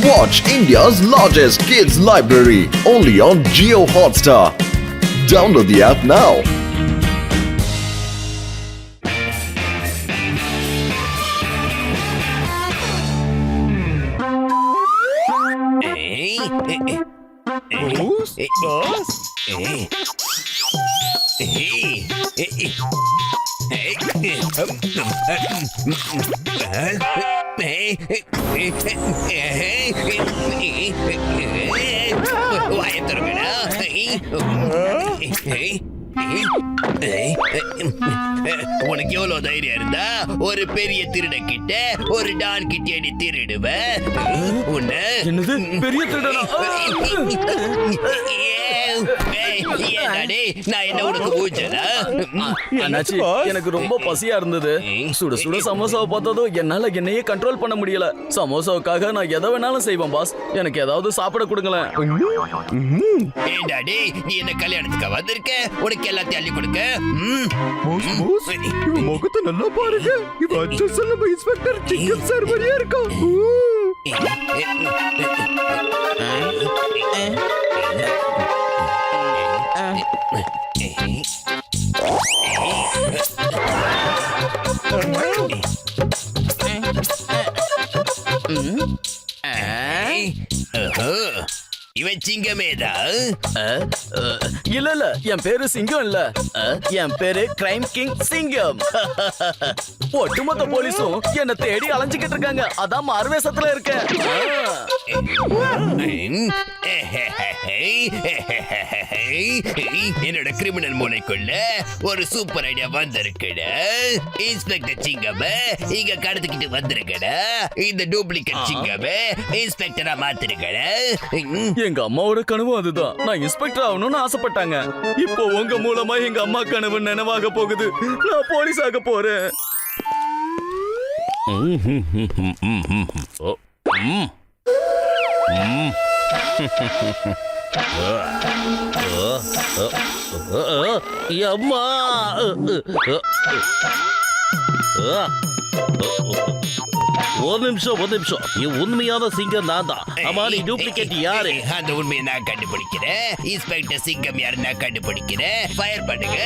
Watch India's largest kids library only on Jio Hotstar. Download the app now. உனக்கு எவ்வளவு தைரியம் இருந்தா ஒரு பெரிய திருட கிட்ட ஒரு டான் கிட்ட நீ திருடுவ? உன்னை என்னது பெரிய திருடனா? நான் என்ன உனக்கு ஊஞ்சலா? அண்ணாச்சி, எனக்கு ரொம்ப பசியா இருந்தது. சுட சுட சமோசாவை பார்த்ததும் என்னால என்னையே கண்ட்ரோல் பண்ண முடியல. சமோசாவுக்காக நான் எதை வேணாலும் செய்வேன் பாஸ். எனக்கு ஏதாவது சாப்பிட கொடுங்களேன். ஏண்டாடி, நீ என்ன கல்யாணத்துக்கு வந்திருக்க? உனக்கு எல்லாத்தையும் அள்ளி கொடுக்க? முகத்தை நல்லா பாருங்க. இவ அச்சசல்ல இன்ஸ்பெக்டர் சிக்கன் சார் மாதிரியா இருக்கா? இவன் சிங்கமேதான். இல்ல இல்ல, என் பேரு சிங்கம் இல்ல. என் பேரு கிரைம் கிங் சிங்கம். ஒட்டுமொத்த போலீஸும் என்ன தேடி அலைஞ்சுக்கிட்டு இருக்காங்க. அதான் மார்வேசத்துல இருக்கேன். என்னோட கிரிமினல் மூளைக்குள்ள ஒரு சூப்பர் ஐடியா வந்திருக்குட. இன்ஸ்பெக்டர் சிங்கம இங்க கடத்திக்கிட்டு வந்திருக்கடா. இந்த டூப்ளிகேட் சிங்கம இன்ஸ்பெக்டரா மாத்திருக்கடா. எங்க அம்மாவோட கனவு அதுதான். நான் இன்ஸ்பெக்டர் ஆகணும்னு ஆசைப்பட்டாங்க. இப்போ உங்க மூலமா எங்க அம்மா கனவு நினைவாக போகுது. நான் போலீஸ் ஆக போறேன். அம்மா, ஒரு நிமிஷம். உண்மையான சிங்கம் நான் தான். அம்மா, நீ டூப்ளிகேட் யாரு? அந்த உண்மையை நான் கண்டுபிடிக்கிறேன். இன்ஸ்பெக்டர் சிங்கம் யாரு நான் கண்டுபிடிக்கிறேன். ஃபயர் பண்ணுங்க.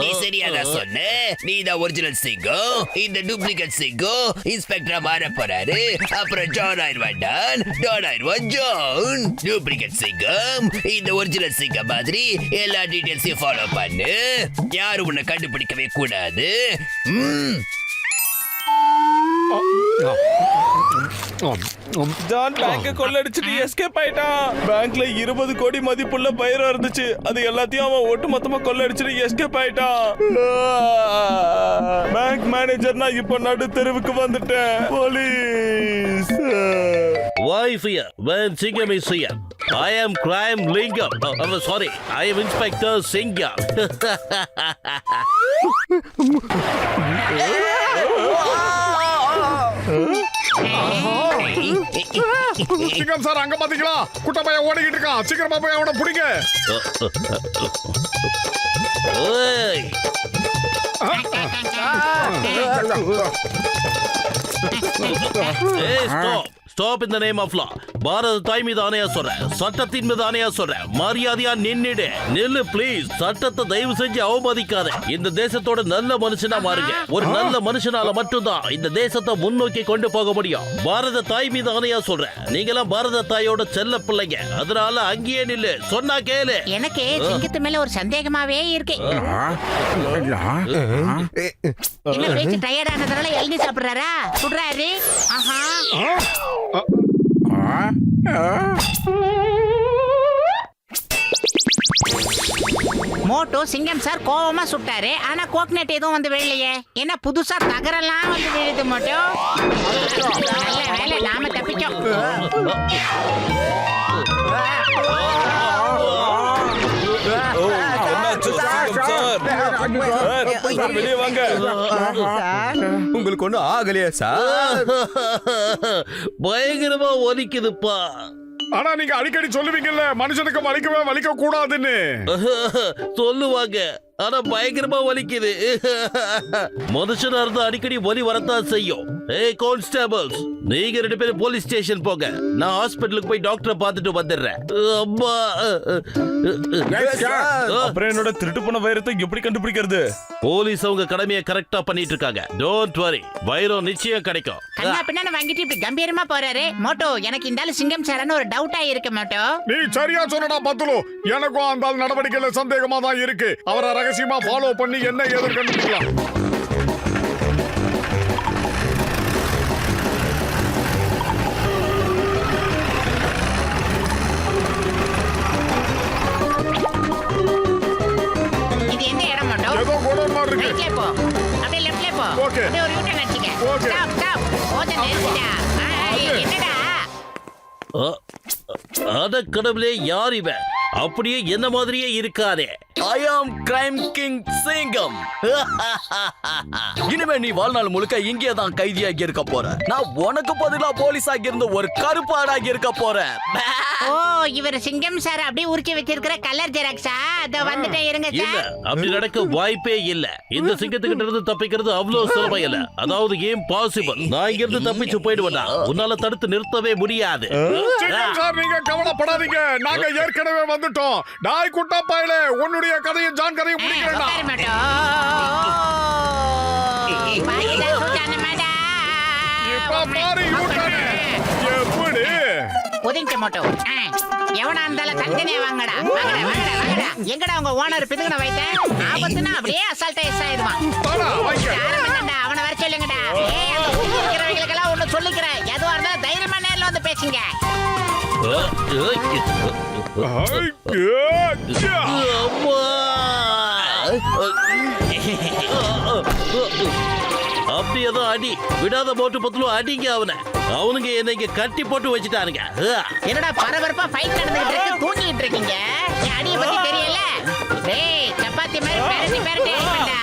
நீ சரியாதான் சொன்ன. நீ தான் ஒரிஜினல் சிங்கம். இந்த டூப்ளிகேட் சிங்கம் இன்ஸ்பெக்டரா மாற போறாரு. அப்புறம் ஜான் ஆயிடுவான் டான், டான் ஆயிடுவான் ஜான். டூப்ளிகேட் சிங்கம் இந்த ஒரிஜினல் சிங்கம் மாதிரி எல்லா டீடைல்ஸையும் ஃபாலோ பண்ணு. யாரும் உன்னை கண்டுபிடிக்கவே கூடாது. ஜான் பேங்க கொள்ளடிச்சிட்டு எஸ்கேப் ஆயிட்டான். பேங்க்ல 20 கோடி மதிப்புள்ள பயிர் இருந்துச்சு. அது எல்லாத்தையும் அவன் ஒட்டு மொத்தமா கொள்ளடிச்சிட்டு எஸ்கேப் ஆயிட்டான். பேங்க் மேனேஜர்னா இப்ப நடு தெருவுக்கு வந்துட்டேன். Police. Why fear when Singam is here? I am crime Lingam. Sorry, I am Inspector Singam. சிங்கம் சார், அங்க பாத்தீங்களா? குட்ட பையன் ஓடிக்கிட்டு இருக்கான். சீக்கிரமா போய் அவனை பிடிங்க. Hey! Hey, stop! Stop in the name of law. பாரத தாய் மீது ஆணையா சொல்றேன். சட்டத்தின் மீது ஆணையா சொல்றேன். மரியாதையா நின்னுடு. நில்லு ப்ளீஸ். சட்டத்தை தயவு செஞ்சு அவமதிக்காத. இந்த தேசத்தோட நல்ல மனுஷனா மாறுங்க. ஒரு நல்ல மனுஷனால மட்டும்தான் இந்த தேசத்தை முன்னோக்கி கொண்டு போக முடியும். பாரத தாய் மீது ஆணையா சொல்றேன். நீங்களாம் பாரத தாயோட செல்ல பிள்ளைங்க. அதனால அங்கேயே நில்லு. சொன்னா கேளு. எனக்கு சிங்கத்து மேல ஒரு சந்தேகமாவே இருக்கு. என்ன பேச்சு டயர்ட் ஆனதுனால எழுதி சாப்பிடுறாரா? சுடுறாரு. ஆஹா. மோட்டோ சிங்கம் சார் கோவமா சுட்டாரு. ஆனா கோக்னட் எதுவும் வந்து விழலையே. என்ன புதுசா தகரெல்லாம் வந்து விழுது மோட்டோ. நல்ல வேலை, நாம தப்பிச்சோம். என்னாச்சு சிங்கம் சார்? சார் வெளியே வாங்க. உங்களுக்கு ஒண்ணும் ஆகலையா சார்? பயங்கரமா ஒலிக்குதுப்பா. ஆனா நீங்க அடிக்கடி சொல்லுவீங்கல்ல மனுஷனுக்கு வலிக்க கூடாதுன்னு. சொல்லுவாங்க, ஆனா பயங்கரமா வலிக்குது. மனுஷனா இருந்தா அடிக்கடி வலி வரத்தான் செய்யும். ஏய் கான்ஸ்டபிள்ஸ், நீங்க 2 பேரும் போலீஸ் ஸ்டேஷன் போங்க. நான் ஹாஸ்பிடலுக்கு போய் டாக்டரை பார்த்துட்டு வந்துடுறேன். அம்மா. அப்புறம் என்னோட திருட்டு போன வைரத்தை எப்படி கண்டுபிடிக்கிறது? போலீஸ் அவங்க கடமையை கரெக்டா பண்ணிட்டு இருக்காங்க. டோன்ட் வரி, வைரம் நிச்சயம் கிடைக்கும். கண்ணா பின்னான்னு வாங்கிட்டு இப்படி கம்பீரமா போறாரு. மோட்டோ, எனக்கு இந்த ஆளு சிங்கம் சாரான்னு ஒரு டவுட்டா இருக்கு மோட்டோ. நீ சரியா சொன்னடா பத்துலு. எனக்கும் அந்த நடவடிக்கையில சந்தேகமா தான் இருக்கு. அவரை ரகசியமா ஃபாலோ பண்ணி என்ன ஏதுன்னு கண்டுபிடிக்கலாம். இது எந்த இடம் மோட்டோ? ஏதோ கோடவுன் மாதிரி இருக்கு. ரைட்ல போ, அப்படியே லெஃப்ட்ல போ. Okay. அப்படியே ஒரு யூட்டர்ன் அடிச்சுக்க. Okay. Stop stop. ஓட நிறுத்துடா. என்னடா? அட கடவுளே, யார் இவன்? அப்படியே என்ன மாதிரியே இருக்காதே. ஐ ஆம் கிரைம் கிங் சிங்கம். இனிமே நீ வாழ்நாள் முழுக்க இங்கே தான் கைதியாகி இருக்க போற. நான் உனக்கு பதிலா போலீஸாகி இருந்து ஒரு கருப்பாடாகி இருக்க போறேன். ஓ, இவர் சிங்கம் சார் அப்படியே உரிச்சு வச்சிருக்கிற கலர் ஜெராக்ஸா? அத வந்துட்டே இருங்க இல்ல, சார். அப்படி நடக்க வாய்ப்பே இல்ல. இந்த சிங்கத்துக்கிட்ட இருந்து தப்பிக்கிறது அவ்வளவு சுலபம் இல்ல. அதாவது இம்பாசிபிள். நான் இங்க இருந்து தப்பிச்சு போயிடுவேனா? உன்னால தடுத்து நிறுத்தவே முடியாது. சிங்கம் சார், நீங்க கவலைப்படாதீங்க. நாங்க ஏற்கனவே வந்துட்டோம். நாய் குட்டா பயலே, உன்னுடைய கதையும் ஜான் கதையும் முடிக்கிறேன். உட்கார மாட்டோம். பாயில சுஜான மேடா. இப்ப பாரு யூட்டனே. எப்படி? ஒதுங்கிட்ட மாட்டோம். எவனா இருந்தாலும் தங்கனே வாங்கடா. வாங்கடா வாங்கடா வாங்கடா. எங்கடா உங்க ஓனர் பிதுங்கன வைத்த? ஆபத்துனா அப்படியே அசால்ட்டா எஸ் ஆயிடுவான். வாடா, வாங்க. ஆரம்பிங்கடா, அவனை வர சொல்லுங்கடா. ஏய், அந்த ஊர்ல இருக்கிறவங்களுக்கெல்லாம் ஒண்ணு சொல்லிக்கிறேன். எதுவா இருந்தாலும் தைரியமா நேர்ல வந்து பேசுங்க. அப்படியேதான் அடி விடாத போட்டு பத்துலும் அடிங்க அவனை. அவனுங்க என்னைக்கு கட்டி போட்டு வச்சுட்டாருங்க. என்னடா பரபரப்பா ஃபைட் நடந்துகிட்டு இருக்கு, தூங்கிட்டு இருக்கீங்க. என் அடியை பத்தி தெரியல. டேய், சப்பாத்தி மாதிரி பெரட்டி பெரட்டி அடிப்படா.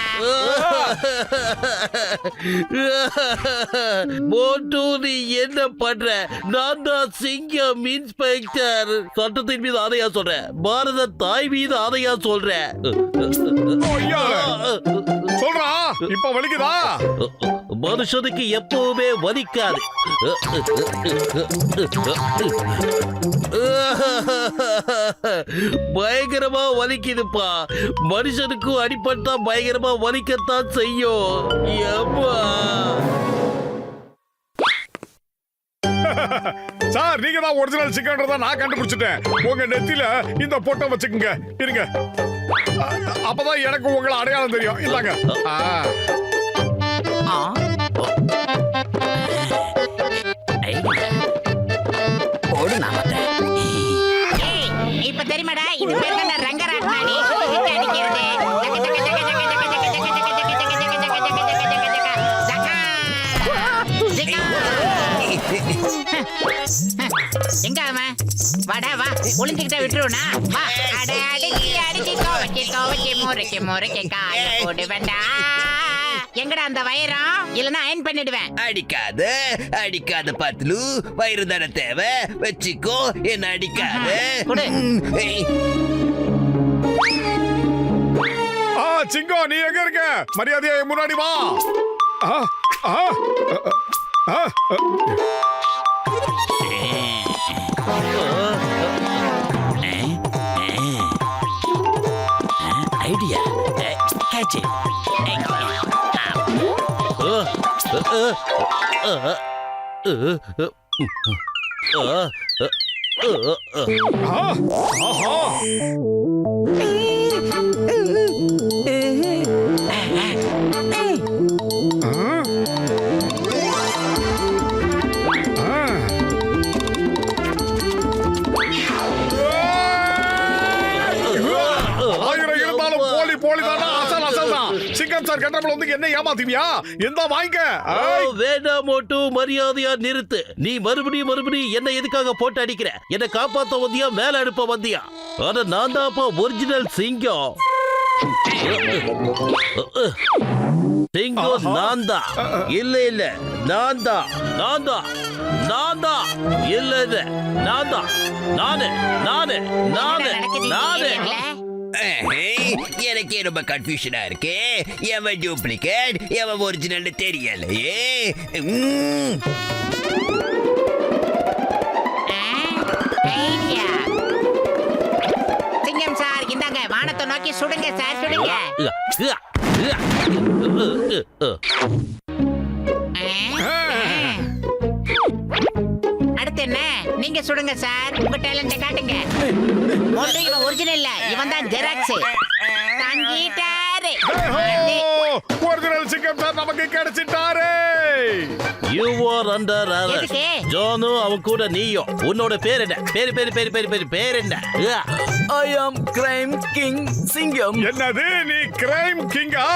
மோட்டு, நீ என்ன பண்ற? நான் தான் சிங்கம் இன்ஸ்பெக்டர். சட்டத்தின் மீது ஆணையா சொல்றேன். பாரத தாய் மீது ஆணையா சொல்றேன். சொல்றா, இப்ப வலிக்குதா? மனுஷனுக்கு எப்பவுமே வலிக்காது. பயங்கரமா வலிக்குதுப்பா. மனுஷனுக்கும் அடிப்பட்டா பயங்கரமா வலிக்கத்தான் செய்யும். ஏப்பா. சார், நீங்க தான் ஒரிஜினல் சிக்கன்றத நான் கண்டுபிடிச்சிட்டேன். உங்க நெத்தில இந்த பொட்டை வச்சுக்குங்க. இருங்க, அப்பதான் எனக்கு உங்களை அடையாளம் தெரியும். இந்தாங்க. ஏய், இப்ப தெரியுமாடா, இது பேர் தான் ரங்கராட்னாடி. விட்டு அடிக்கிறது. ஜக, ஜக, ஜக, ஜக, ஜக, ஜக, ஜக, ஜக, ஜக, ஜக, ஜக, ஜக, ஜக, ஜக, ஜக, ஜக, ஜக. ஜகா. ஜிகா. எங்க அவன்? வாடா வா, ஒளிஞ்சுக்கிட்ட விட்டுருவனா? வா, அட அடிச்சு அடிச்சு துவைச்சு முறைக்கு முறைக்கு காய போடு வேண்டா. எங்கடா அந்த வைரம்? இல்லனா அயன் பண்ணிடுவேன். அடிக்காத அடிக்காத பத்லு, வயிறு தானே தேவை. வச்சுக்கோ, என்ன அடிக்காத. கொடு. சிங்கம், நீ எங்க இருக்க? மரியாதையா முன்னாடி வா. Idea catch it. ஆயிரம் இருந்தாலும் போலி தானா? அசல் தான். சிங்கம் சார் கண்டபல வந்து என்ன ஏமாத்துவியா? எந்த வாங்க. வேண்டாம் மோட்டு, மரியாதையா நிறுத்து. நீ மறுபடியும் என்ன எதுக்காக போட்டு அடிக்கிற? என்ன காப்பாத்த வந்தியா, மேல அனுப்ப வந்தியா? ஆனா நான் தான்ப்பா ஒரிஜினல் சிங்கம். சிங்கம் நான் தான். இல்ல இல்ல நான் தான். இல்ல இல்ல நான் தான். நானு எனக்கே ரொம்ப கன்ஃபியூஷனா இருக்கு. எவன் டூப்ளிகேட் எவன் ஒரிஜினல் தெரியலையே. ஐடியா. சிங்கம் சார் இந்தாங்க வானத்தை நோக்கி சுடுங்க சார் சுடுங்க. அடுத்து என்ன நீங்க சுடுங்க சார் உங்க டேலண்ட காட்டுங்க. ஒன்று இவன் ஒரிஜினல் இல்ல இவன் தான் ஜெராக்ஸ். தங்கிட்டாரு. ஒரிஜினல் சிங்கம் சார் நமக்கு கிடைச்சிட்டாரு. You are under arrest. எதுக்கு? ஜானு அவன் கூட நீயும். உன்னோட பேர் என்ன? பேர் என்ன? ஐ ஆம் கிரைம் கிங் சிங்கம். என்னது நீ கிரைம் கிங்கா?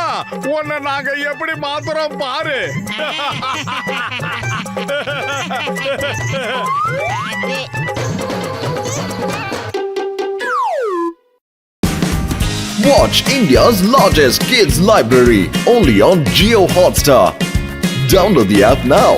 உன்னை நாங்க எப்படி மாத்துறோம் பாரு. அது Watch India's largest kids library only on Geo Hotstar. Download the app now.